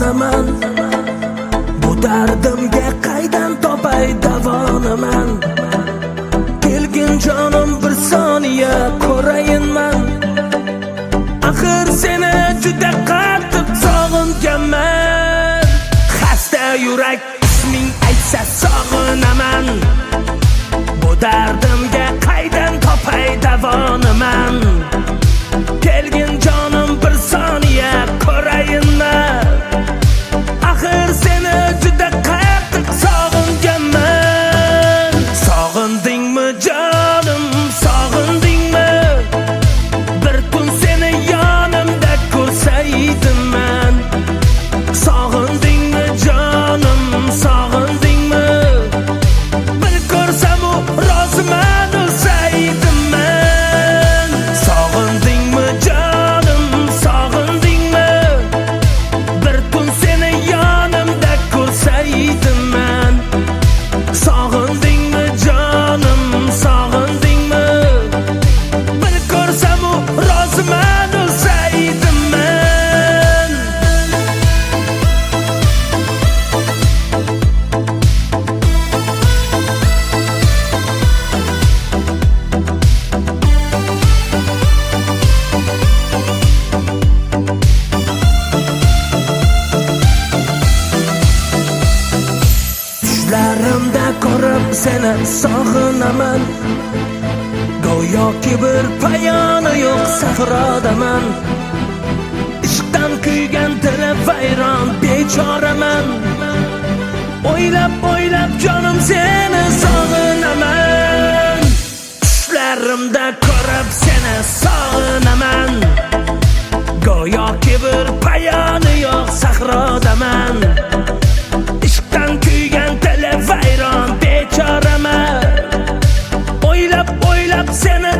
sog'inaman. Bu dardimga qaydan topay davoni men? Kelgin jonim bir soniya ko'rayinman. Axir seni juda qattiq sog'inganman. Xasta yurak isming aytsa sog'inaman. Bu dardimga qaydan topay davoni men? Kelgin jonim bir soniya ko'rayinman. Axir seni juda qattiq sog'inganman. Sog'indingmi jonim, sog'indingmi? Bir kun seni yonimda ko'rsaydim men. Sog'indingmi jonim, sog'indingmi? Bir ko'rsam u roziman o'lsaydim men. Sog'indingmi jonim, sog'indingmi? Bir kun seni yonimda ko'rsaydim men. Sog'indingmi jonim, sog'indingmi? Bir ko'rsam u roziman o'lsaydim men. Tushlarimda ko'rib seni sog'inaman. Go'yoki bir payoni yo'q sahrodaman. Ishqdan kuygan dilim vayron bechoraman. O'ylab jonim seni sog'inaman. Tushlarimda ko'rib seni sog'inaman. Go'yoki bir payoni yo'q sahrodaman. Ishqdan kuygan dilim vayron bechoraman. O'ylab seni